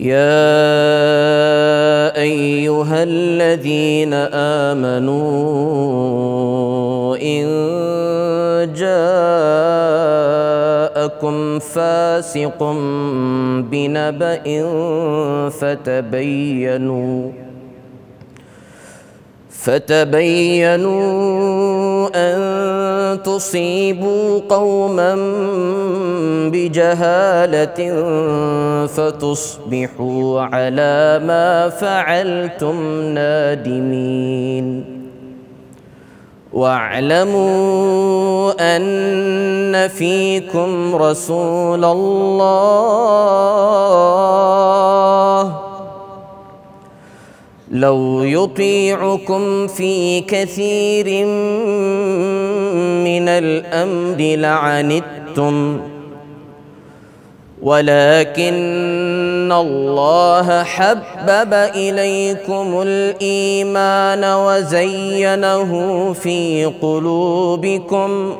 يا أيها الذين آمنوا إن جاءكم فاسق بنبأ فتبينوا أن تصيبوا قوما بجهالة فتصبحوا على ما فعلتم نادمين. واعلموا أن فيكم رسول الله لو يطيعكم في كثير من الأمر لعنتم ولكن الله حبب إليكم الإيمان وزينه في قلوبكم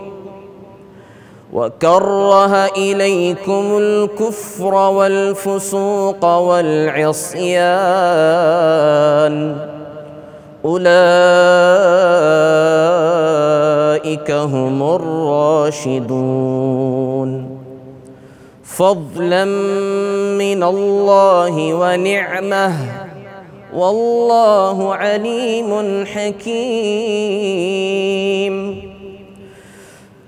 وكره إليكم الكفر والفسوق والعصيان أولئك هم الراشدون فضلا من الله ونعمه والله عليم حكيم.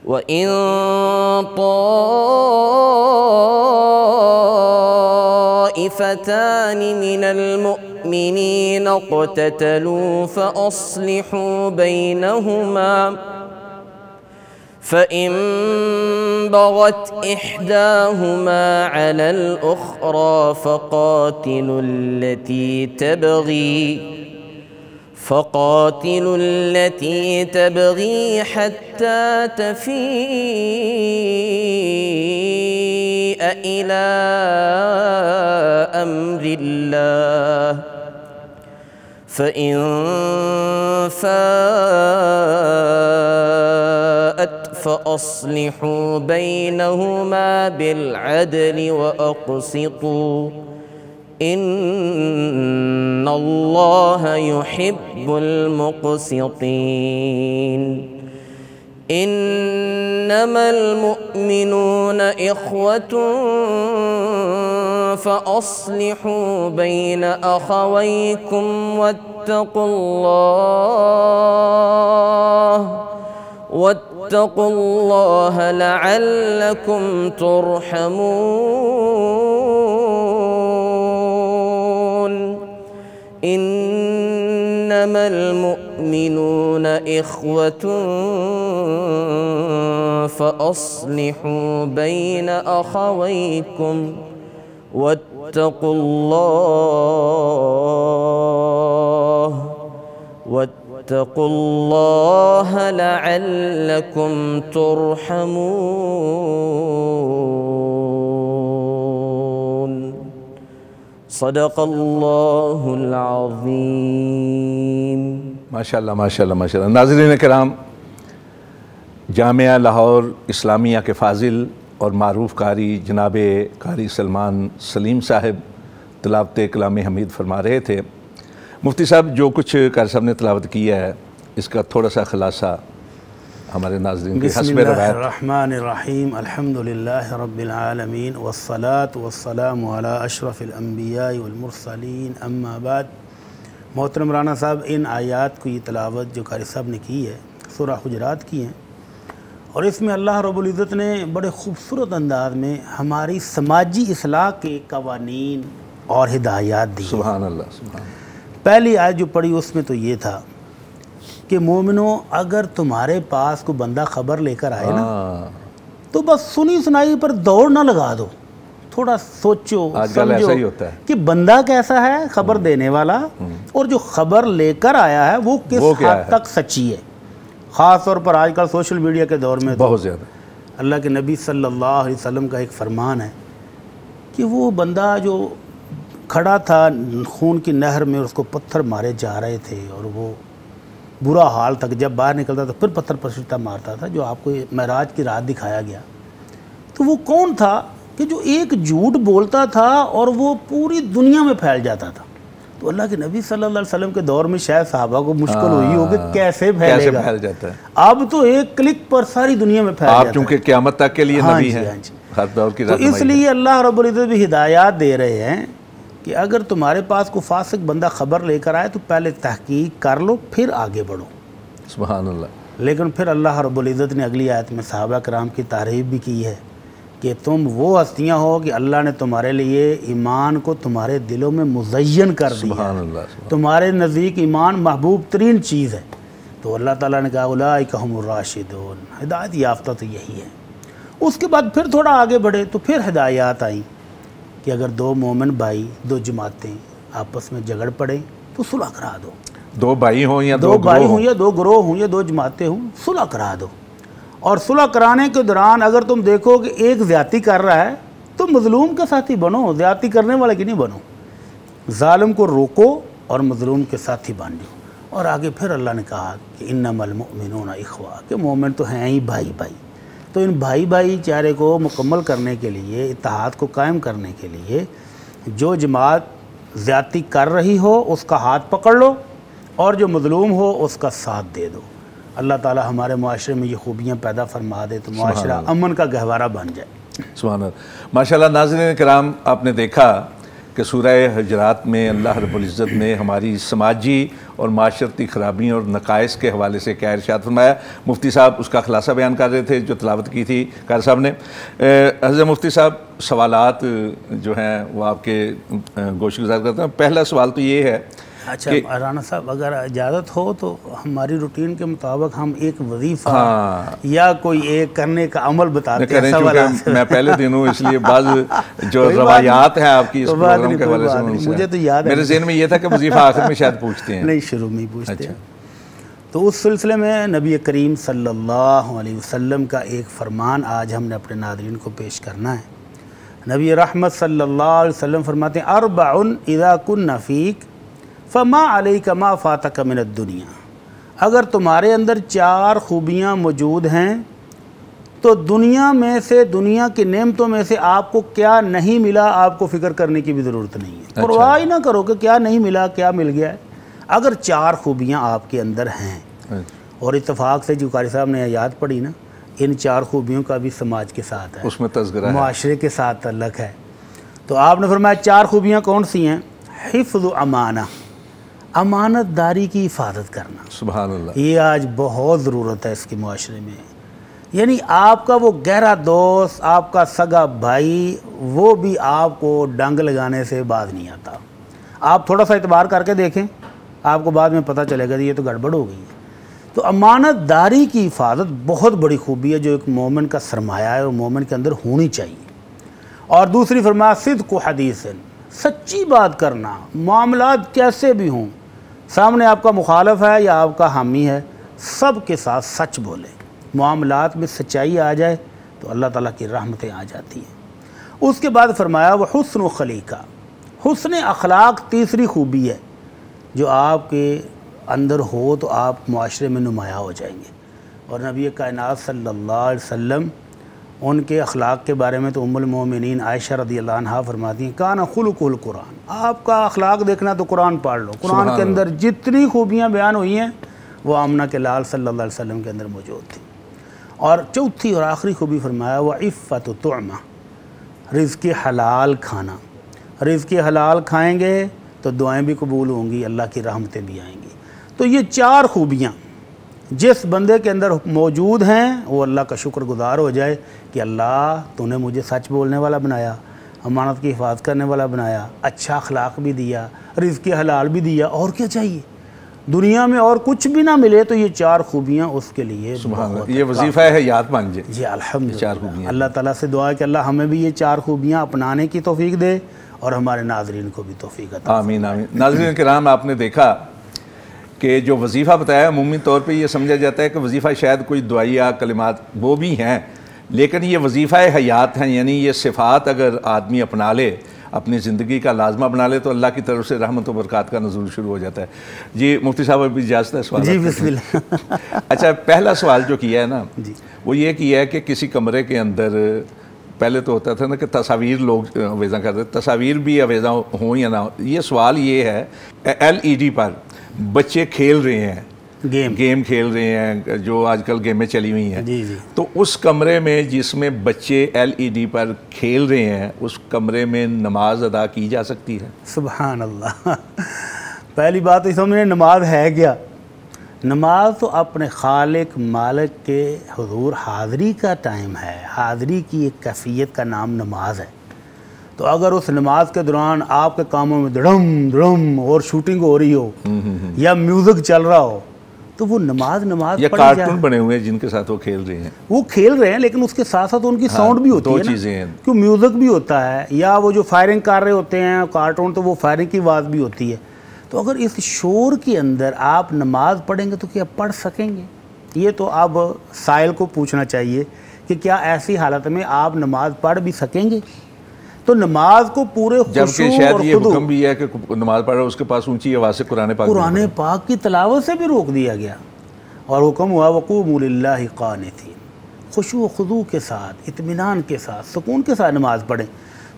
وإن طائفتان من المؤمنين اقتتلوا فأصلحوا بينهما فإن بغت إحداهما على الأخرى فقاتلوا التي تبغي حتى تفيء إلى أمر الله فإن فاءت فأصلحوا بينهما بالعدل وأقسطوا إن الله يحب المقسطين. إنما المؤمنون إخوة فأصلحوا بين أخويكم واتقوا الله لعلكم ترحمون. إنما المؤمنون إخوة فأصلحوا بين أخويكم واتقوا الله لعلكم ترحمون. صدق اللہ العظیم. ماشاءاللہ ماشاءاللہ ماشاءاللہ. ناظرین کرام، جامعہ لاہور اسلامیہ کے فاضل اور معروف قاری جناب قاری سلمان سلیم صاحب تلاوت کلام حمید فرما رہے تھے. مفتی صاحب، جو کچھ قاری صاحب نے تلاوت کیا ہے اس کا تھوڑا سا خلاصہ ہمارے ناظرین کے حسب روایت. بسم اللہ الرحمن الرحیم. الحمدللہ رب العالمین والصلاة والسلام علی اشرف الانبیاء والمرسلین، اما بعد. محترم رانا صاحب، ان آیات کو یہ تلاوت جو قاری صاحب نے کی ہے سورہ حجرات کی ہیں، اور اس میں اللہ رب العزت نے بڑے خوبصورت انداز میں ہماری سماجی اصلاح کے قوانین اور ہدایات دی. سبحان اللہ سبحان اللہ. پہلی آیت جو پڑھی اس میں تو یہ تھا کہ مومنوں، اگر تمہارے پاس کوئی بندہ خبر لے کر آئے نا تو بس سنی سنائی پر دوڑ نہ لگا دو، تھوڑا سوچو سمجھو کہ بندہ کیسا ہے خبر دینے والا، اور جو خبر لے کر آیا ہے وہ کس حد تک سچی ہے. خاص طور پر آج کل سوشل میڈیا کے دور میں بہت زیادہ اللہ کے نبی صلی اللہ علیہ وسلم کا ایک فرمان ہے کہ وہ بندہ جو کھڑا تھا خون کی نہر میں، اس کو پتھر مارے جا رہے تھے اور وہ برا حال تک، جب باہر نکلتا تو پھر پتھر پسٹا مارتا تھا، جو آپ کو معراج کی رات دکھایا گیا. تو وہ کون تھا؟ کہ جو ایک جھوٹ بولتا تھا اور وہ پوری دنیا میں پھیل جاتا تھا. تو اللہ کے نبی صلی اللہ علیہ وسلم کے دور میں شاید صحابہ کو مشکل ہوئی ہوگی کیسے پھیلے گا. پھیل جاتا ہے. اب تو ایک کلک پر ساری دنیا میں پھیل جاتا ہے. آپ چونکہ قیامت تک کے لیے نبی ہیں, ہر دور کی تو اس لیے اللہ رب العزت بھی ہدایات دے رہے ہیں کہ اگر تمہارے پاس کوئی فاسق بندہ خبر لے کر آئے تو پہلے تحقیق کر لو پھر آگے بڑھو. سبحان اللہ. لیکن پھر اللہ رب العزت نے اگلی آیت میں صحابہ کرام کی تعریف بھی کی ہے کہ تم وہ ہستیاں ہو کہ اللہ نے تمہارے لیے ایمان کو تمہارے دلوں میں مزین کر دیا. سبحان اللہ. تمہارے نزدیک ایمان محبوب ترین چیز ہے. تو اللہ تعالیٰ نے کہا اولئک هم الراشدون, ہدایت یافتہ تو یہی ہے. اس کے بعد پھر تھوڑا آگے بڑھے تو پھر ہدایات آئیں کہ اگر دو مومن بھائی, دو جماعتیں آپس میں جھگڑ پڑیں تو صلح کرا دو. دو بھائی ہوں یا دو بھائی ہوں یا دو گروہ ہوں یا دو جماعتیں ہوں, صلح کرا دو. اور صلح کرانے کے دوران اگر تم دیکھو کہ ایک زیادتی کر رہا ہے تو مظلوم کے ساتھی بنو, زیادتی کرنے والے کی نہیں بنو. ظالم کو روکو اور مظلوم کے ساتھی بن جاؤ. اور آگے پھر اللہ نے کہا کہ انما المؤمنون اخوہ, کہ مومن تو ہیں ہی بھائی بھائی. تو ان بھائی بھائی چارے کو مکمل کرنے کے لیے, اتحاد کو قائم کرنے کے لیے جو جماعت زیادتی کر رہی ہو اس کا ہاتھ پکڑ لو اور جو مظلوم ہو اس کا ساتھ دے دو. اللہ تعالی ہمارے معاشرے میں یہ خوبیاں پیدا فرما دے تو معاشرہ امن کا گہوارہ بن جائے. سبحان اللہ. ماشاءاللہ ناظرین کرام, آپ نے دیکھا کہ سورہ حجرات میں اللہ رب العزت نے ہماری سماجی اور معاشرتی خرابیوں اور نقائص کے حوالے سے کیا ارشاد فرمایا. مفتی صاحب اس کا خلاصہ بیان کر رہے تھے جو تلاوت کی تھی قاری صاحب نے. حضرت مفتی صاحب, سوالات جو ہیں وہ آپ کے گوش گزار کرتے ہیں. پہلا سوال تو یہ ہے, اچھا رانا صاحب اگر اجازت ہو تو ہماری روٹین کے مطابق ہم ایک وظیفہ یا کوئی ایک کرنے کا عمل بتاتے ہیں. چونکہ میں پہلے دن ہوں اس لیے بعض جو روایات ہیں آپ کی اس پروگرام کے حوالے سے مجھے تو یاد ہے, میرے ذہن میں یہ تھا کہ وظیفہ آخر میں شاید پوچھتے ہیں. نہیں, شروع میں ہی پوچھتے ہیں. تو اس سلسلے میں نبی کریم صلی اللہ علیہ وسلم کا ایک فرمان آج ہم نے اپنے ناظرین کو پیش کرنا ہے. نبی رحمت صلی اللہ علیہ وسلم فرماتے ہیں اربع اذا کن فیک فما علیک ما فاتک من الدنیا. اگر تمہارے اندر 4 خوبیاں موجود ہیں تو دنیا میں سے, دنیا کی نعمتوں میں سے آپ کو کیا نہیں ملا آپ کو فکر کرنے کی بھی ضرورت نہیں ہے. پرواہ ہی نہ کرو کہ کیا نہیں ملا کیا مل گیا ہے. اگر 4 خوبیاں آپ کے اندر ہیں, اور اتفاق سے جو قاری صاحب نے آیات پڑھی نا, ان 4 خوبیوں کا بھی سماج کے ساتھ ہے, اس میں تذکرہ ہے, معاشرے کے ساتھ تعلق ہے. تو آپ نے فرمایا 4 خوبیاں کون سی ہیں؟ حفظ امانہ, امانت داری کی حفاظت کرنا. سبحان اللہ. یہ آج بہت ضرورت ہے اس کے معاشرے میں. یعنی آپ کا وہ گہرا دوست, آپ کا سگا بھائی, وہ بھی آپ کو ڈنگ لگانے سے باز نہیں آتا. آپ تھوڑا سا اعتبار کر کے دیکھیں, آپ کو بعد میں پتہ چلے گا یہ تو گڑبڑ ہو گئی ہے. تو امانت داری کی حفاظت بہت بڑی خوبی ہے جو ایک مومن کا سرمایہ ہے اور مومن کے اندر ہونی چاہیے. اور دوسری فرمایا صدق و حدیث, سچی بات کرنا. معاملات کیسے بھی ہوں, سامنے آپ کا مخالف ہے یا آپ کا حامی ہے, سب کے ساتھ سچ بولے. معاملات میں سچائی آ جائے تو اللہ تعالیٰ کی رحمتیں آ جاتی ہیں. اس کے بعد فرمایا وہ حسن و خلیقہ, حسن اخلاق تیسری خوبی ہے جو آپ کے اندر ہو تو آپ معاشرے میں نمایاں ہو جائیں گے. اور نبی کائنات صلی اللہ علیہ وسلم ان کے اخلاق کے بارے میں تو ام المومنین عائشہ رضی اللہ عنہا فرماتی ہیں کان خلق القرآن. آپ کا اخلاق دیکھنا تو قرآن پڑھ لو, قرآن کے اندر جتنی خوبیاں بیان ہوئی ہیں وہ آمنہ کے لال صلی اللہ علیہ وسلم کے اندر موجود تھیں. اور چوتھی اور آخری خوبی فرمایا وہ عفت و طعمہ, رزق حلال کھانا. رزق حلال کھائیں گے تو دعائیں بھی قبول ہوں گی, اللہ کی رحمتیں بھی آئیں گی. تو یہ 4 خوبیاں جس بندے کے اندر موجود ہیں وہ اللہ کا شکر گزار ہو جائے کہ اللہ تو نے مجھے سچ بولنے والا بنایا, امانت کی حفاظت کرنے والا بنایا, اچھا اخلاق بھی دیا, رزق حلال بھی دیا, اور کیا چاہیے دنیا میں. اور کچھ بھی نہ ملے تو یہ 4 خوبیاں اس کے لیے یہ وظیفہ ہے یاد مان جائے. جی الحمدللہ. اللہ تعالیٰ سے دعا ہے کہ اللہ ہمیں بھی یہ 4 خوبیاں اپنانے کی توفیق دے اور ہمارے ناظرین کو بھی توفیق عطا. آمین آمین. ناظرین کرام, آپ نے دیکھا کہ جو وظیفہ بتایا عمومی طور پہ یہ سمجھا جاتا ہے کہ وظیفہ شاید کوئی دعائیہ کلمات وہ بھی ہیں, لیکن یہ وظیفہ حیات ہیں. یعنی یہ صفات اگر آدمی اپنا لے, اپنی زندگی کا لازمہ بنا لے تو اللہ کی طرف سے رحمت و برکات کا نزول شروع ہو جاتا ہے. جی مفتی صاحب ابھی اجازت ہے سوال؟ جی بسم اللہ. اچھا, پہلا سوال جو کیا ہے نا وہ یہ کیا ہے کہ کسی کمرے کے اندر پہلے تو ہوتا تھا نا کہ تصاویر لوگ اویزاں کرتے، تصاویر بھی اویزاں ہوں یا نہ ہوں، یہ سوال یہ ہے LED پر بچے کھیل رہے ہیں، گیم کھیل رہے ہیں جو آج کل گیمیں چلی ہوئی ہیں، جی جی، تو اس کمرے میں جس میں بچے LED پر کھیل رہے ہیں اس کمرے میں نماز ادا کی جا سکتی ہے؟ سبحان اللہ. پہلی بات تو اس میں نماز ہے کیا؟ نماز تو اپنے خالق مالک کے حضور حاضری کا ٹائم ہے، حاضری کی ایک کیفیت کا نام نماز ہے. تو اگر اس نماز کے دوران آپ کے کاموں میں دڑم دڑم اور شوٹنگ ہو رہی ہو یا میوزک چل رہا ہو تو وہ نماز یا کارٹون بنے ہوئے ہیں جن کے ساتھ وہ کھیل رہے ہیں، وہ کھیل رہے ہیں لیکن اس کے ساتھ ساتھ ان کی ساؤنڈ بھی ہوتی ہے، دو چیزیں ہیں، کیوں میوزک بھی ہوتا ہے یا وہ جو فائرنگ کر رہے ہوتے ہیں کارٹون تو وہ فائرنگ کی آواز بھی ہوتی ہے. تو اگر اس شور کے اندر آپ نماز پڑھیں گے تو کیا پڑھ سکیں گے؟ یہ تو اب سائل کو پوچھنا چاہیے کہ کیا ایسی حالت میں آپ نماز پڑھ بھی سکیں گے؟ تو نماز کو پورے جبکہ خشوع شاید اور یہ خضوع، حکم بھی ہے کہ نماز پڑھ رہا ہے اس کے پاس اونچی آواز سے قرآن پاک کی تلاوت سے بھی روک دیا گیا اور حکم ہوا وقوموا للہ قانتین، خشوع و خضوع کے ساتھ، اطمینان کے ساتھ، سکون کے ساتھ نماز پڑھیں.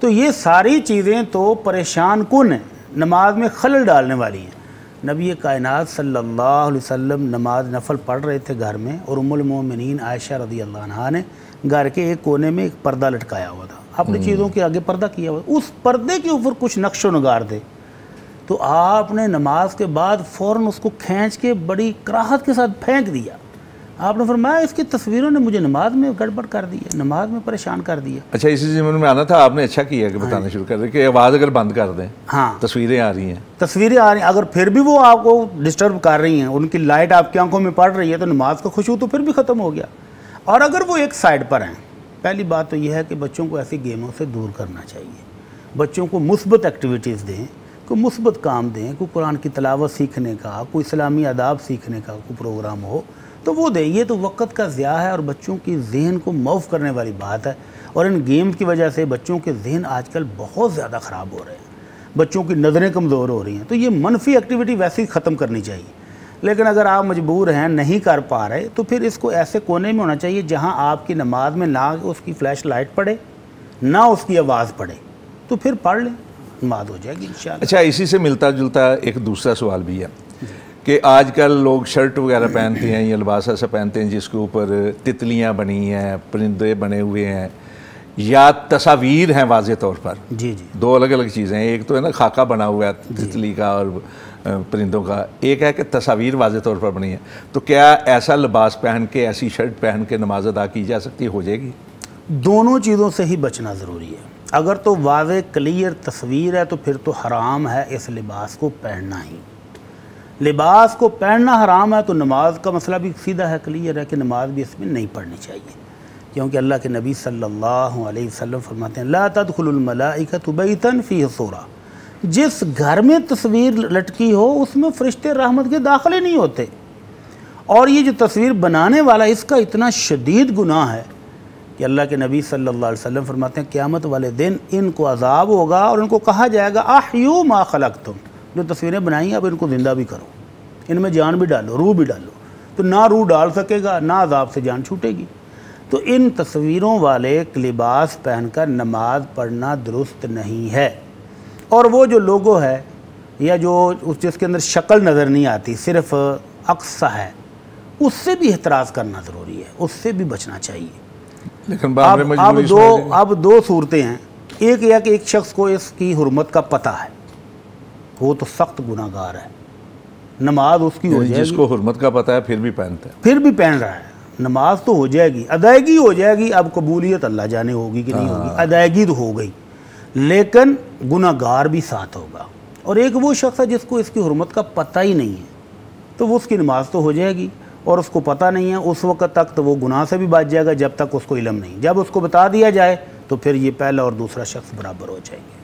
تو یہ ساری چیزیں تو پریشان کن ہیں، نماز میں خلل ڈالنے والی ہیں. نبی کائنات صلی اللہ علیہ وسلم نماز نفل پڑھ رہے تھے گھر میں، اور ام المومنین عائشہ رضی اللہ عنہا نے گھر کے ایک کونے میں ایک پردہ لٹکایا ہوا تھا، اپنی چیزوں کے آگے پردہ کیا ہوا، اس پردے کے اوپر کچھ نقش و نگار تھے. تو آپ نے نماز کے بعد فوراً اس کو کھینچ کے بڑی کراہت کے ساتھ پھینک دیا. آپ نے فرمایا اس کی تصویروں نے مجھے نماز میں گڑبڑ کر دی ہے، نماز میں پریشان کر دیا. اچھا، اسی ضمن میں آنا تھا، آپ نے اچھا کیا کہ بتانا شروع کر دیں کہ آواز اگر بند کر دیں، ہاں تصویریں آ رہی ہیں، تصویریں آ رہی ہیں، اگر پھر بھی وہ آپ کو ڈسٹرب کر رہی ہیں، ان کی لائٹ آپ کی آنکھوں میں پڑ رہی ہے، تو نماز کا خشوع تو پھر بھی ختم ہو گیا. اور اگر وہ ایک سائڈ پر ہیں، پہلی بات تو یہ ہے کہ بچوں کو ایسی گیموں سے دور کرنا چاہیے. بچوں کو مثبت ایکٹیویٹیز دیں، کوئی مثبت کام دیں، کوئی قرآن کی تلاوت سیکھنے کا، کوئی اسلامی آداب سیکھنے کا کوئی پروگرام ہو تو وہ دیں. یہ تو وقت کا ضیاع ہے اور بچوں کی ذہن کو معاف کرنے والی بات ہے. اور ان گیم کی وجہ سے بچوں کے ذہن آج کل بہت زیادہ خراب ہو رہے ہیں، بچوں کی نظریں کمزور ہو رہی ہیں. تو یہ منفی ایکٹیویٹی ویسے ہی ختم کرنی چاہیے. لیکن اگر آپ مجبور ہیں، نہیں کر پا رہے، تو پھر اس کو ایسے کونے میں ہونا چاہیے جہاں آپ کی نماز میں نہ اس کی فلیش لائٹ پڑے نہ اس کی آواز پڑے، تو پھر پڑھ لیں، نماز ہو جائے گی انشاءاللہ. اچھا، اسی سے ملتا جلتا ایک دوسرا سوال بھی ہے کہ آج کل لوگ شرٹ وغیرہ پہنتے ہیں یا لباس ایسا پہنتے ہیں جس کے اوپر تتلیاں بنی ہیں، پرندے بنے ہوئے ہیں یا تصاویر ہیں واضح طور پر. جی جی، دو الگ الگ چیزیں ہیں، ایک تو ہے نا خاکہ بنا ہوا ہے تتلی کا اور پرندوں کا، ایک ہے کہ تصاویر واضح طور پر بنی ہیں. تو کیا ایسا لباس پہن کے، ایسی شرٹ پہن کے نماز ادا کی جا سکتی ہو جائے گی؟ دونوں چیزوں سے ہی بچنا ضروری ہے. اگر تو واضح کلیئر تصویر ہے تو پھر تو حرام ہے اس لباس کو پہننا ہی. لباس کو پہننا حرام ہے تو نماز کا مسئلہ بھی سیدھا ہے، کلیئر ہے کہ نماز بھی اس میں نہیں پڑھنی چاہیے. کیونکہ اللہ کے نبی صلی اللہ علیہ وسلم فرماتے ہیں لا تدخل الملائکۃ بیتا فیہ صورہ، جس گھر میں تصویر لٹکی ہو اس میں فرشتے رحمت کے داخلے نہیں ہوتے. اور یہ جو تصویر بنانے والا اس کا اتنا شدید گناہ ہے کہ اللہ کے نبی صلی اللہ علیہ وسلم فرماتے ہیں قیامت والے دن ان کو عذاب ہوگا اور ان کو کہا جائے گا احیوا ما خلقتم، جو تصویریں بنائی ہیں اب ان کو زندہ بھی کرو، ان میں جان بھی ڈالو، روح بھی ڈالو. تو نہ روح ڈال سکے گا نہ عذاب سے جان چھوٹے گی. تو ان تصویروں والے لباس پہن کر نماز پڑھنا درست نہیں ہے. اور وہ جو لوگو ہے یا جو جس کے اندر شکل نظر نہیں آتی، صرف عکس ہے، اس سے بھی احتراز کرنا ضروری ہے، اس سے بھی بچنا چاہیے. لیکن اب دو صورتیں ہیں. ایک یہ کہ ایک شخص کو اس کی حرمت کا پتہ ہے، وہ تو سخت گناہ گار ہے، نماز اس کی ہو جائے گی. جس کو حرمت کا پتہ ہے پھر بھی پہنتا ہے، پھر بھی پہن رہا ہے، نماز تو ہو جائے گی، ادائیگی ہو جائے گی. اب قبولیت اللہ جانے ہوگی کہ نہیں ہوگی، ادائیگی تو ہو گئی لیکن گناہ گار بھی ساتھ ہوگا. اور ایک وہ شخص ہے جس کو اس کی حرمت کا پتہ ہی نہیں ہے، تو وہ اس کی نماز تو ہو جائے گی، اور اس کو پتہ نہیں ہے اس وقت تک تو وہ گناہ سے بھی بچ جائے گا جب تک اس کو علم نہیں. جب اس کو بتا دیا جائے تو پھر یہ پہلا اور دوسرا شخص برابر ہو جائیں گے.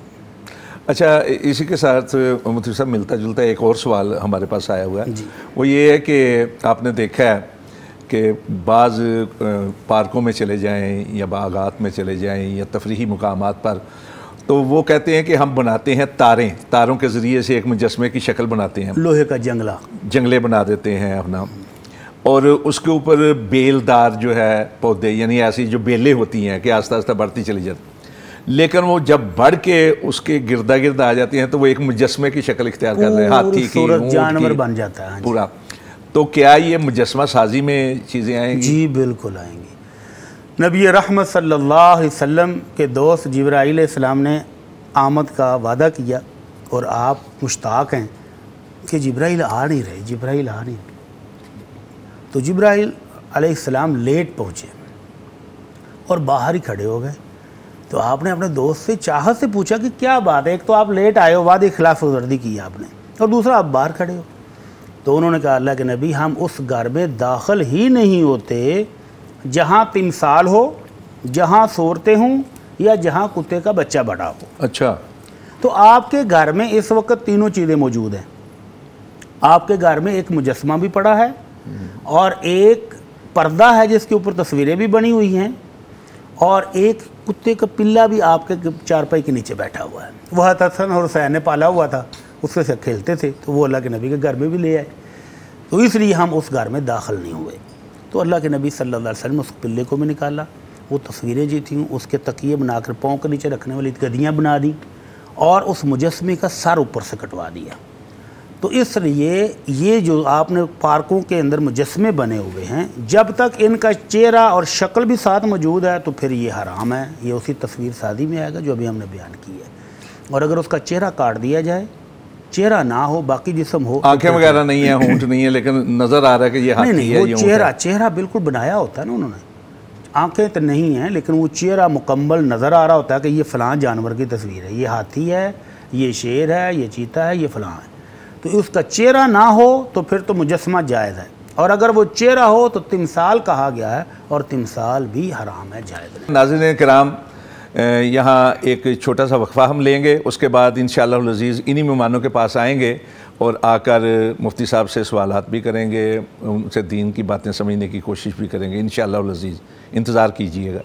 اچھا، اسی کے ساتھ مفتی صاحب ملتا جلتا ایک اور سوال ہمارے پاس آیا ہوا ہے. جی. وہ یہ ہے کہ آپ نے دیکھا ہے کہ بعض پارکوں میں چلے جائیں یا باغات میں چلے جائیں یا تفریحی مقامات پر، تو وہ کہتے ہیں کہ ہم بناتے ہیں تاروں کے ذریعے سے ایک مجسمے کی شکل بناتے ہیں، لوہے کا جنگلہ جنگلے بنا دیتے ہیں اپنا. اور اس کے اوپر بیلدار جو ہے پودے، یعنی ایسی جو بیلیں ہوتی ہیں کہ آہستہ آہستہ بڑھتی چلی جاتی، لیکن وہ جب بڑھ کے اس کے گردا گرد آ جاتی ہیں تو وہ ایک مجسمے کی شکل اختیار کر رہے ہیں، ہاتھی کی، اونٹ جانور کی، بن جاتا ہے پورا۔ تو کیا یہ مجسمہ سازی میں چیزیں آئیں گی؟ جی بالکل آئیں گی۔ نبی رحمت صلی اللہ علیہ وسلم کے دوست جبرائیل علیہ السلام نے آمد کا وعدہ کیا اور آپ مشتاق ہیں کہ جبرائیل آ نہیں رہے، جبرائیل آ نہیں رہے۔ تو جبرائیل علیہ السلام لیٹ پہنچے اور باہر ہی کھڑے ہو گئے۔ تو آپ نے اپنے دوست سے چاہت سے پوچھا کہ کیا بات ہے، ایک تو آپ لیٹ آئے ہو، وعدے خلاف ورزی کی آپ نے، اور دوسرا آپ باہر کھڑے ہو۔ تو انہوں نے کہا اللہ کے نبی ہم اس گھر میں داخل ہی نہیں ہوتے جہاں تمثال ہو، جہاں صورتیں ہوں، یا جہاں کتے کا بچہ بڑا ہو۔ اچھا، تو آپ کے گھر میں اس وقت تینوں چیزیں موجود ہیں۔ آپ کے گھر میں ایک مجسمہ بھی پڑا ہے اور ایک پردہ ہے جس کے اوپر تصویریں بھی بنی ہوئی ہیں، اور ایک کتے کا پلہ بھی آپ کے چارپائی کے نیچے بیٹھا ہوا ہے۔ وہ حسن اور حسین نے پالا ہوا تھا، اس سے کھیلتے تھے، تو وہ اللہ کے نبی کے گھر میں بھی لے آئے، تو اس لیے ہم اس گھر میں داخل نہیں ہوئے۔ تو اللہ کے نبی صلی اللہ علیہ وسلم اس پلے کو بھی نکالا، وہ تصویریں جو تھیں اس کے تکیے بنا کر پاؤں کے نیچے رکھنے والی گدیاں بنا دیں، اور اس مجسمے کا سر اوپر سے کٹوا دیا۔ تو اس لیے یہ جو آپ نے پارکوں کے اندر مجسمے بنے ہوئے ہیں، جب تک ان کا چہرہ اور شکل بھی ساتھ موجود ہے تو پھر یہ حرام ہے، یہ اسی تصویر سازی میں آئے گا جو ابھی ہم نے بیان کی ہے۔ اور اگر اس کا چہرہ کاٹ دیا جائے، چہرہ نہ ہو، باقی جسم ہو، آنکھیں وغیرہ نہیں ہیں، ہونٹ نہیں ہے، لیکن نظر آ رہا ہے کہ یہ ہاتھی ہے، نہیں، یہ وہ اونٹ ہے۔ چہرہ بالکل بنایا ہوتا ہے نا انہوں نے، آنکھیں تو نہیں ہیں لیکن وہ چہرہ مکمل نظر آ رہا ہوتا ہے کہ یہ فلاں جانور کی تصویر ہے، یہ ہاتھی ہے، یہ شیر ہے، یہ چیتا ہے، یہ فلاں ہے۔ تو اس کا چہرہ نہ ہو تو پھر تو مجسمہ جائز ہے، اور اگر وہ چہرہ ہو تو تمثال کہا گیا ہے، اور تمثال بھی حرام ہے، جائز نہیں۔ ناظرین کرام، یہاں ایک چھوٹا سا وقفہ ہم لیں گے، اس کے بعد انشاءاللہ العزیز انہی مہمانوں کے پاس آئیں گے اور آ کر مفتی صاحب سے سوالات بھی کریں گے، ان سے دین کی باتیں سمجھنے کی کوشش بھی کریں گے انشاءاللہ العزیز۔ انتظار کیجیے گا۔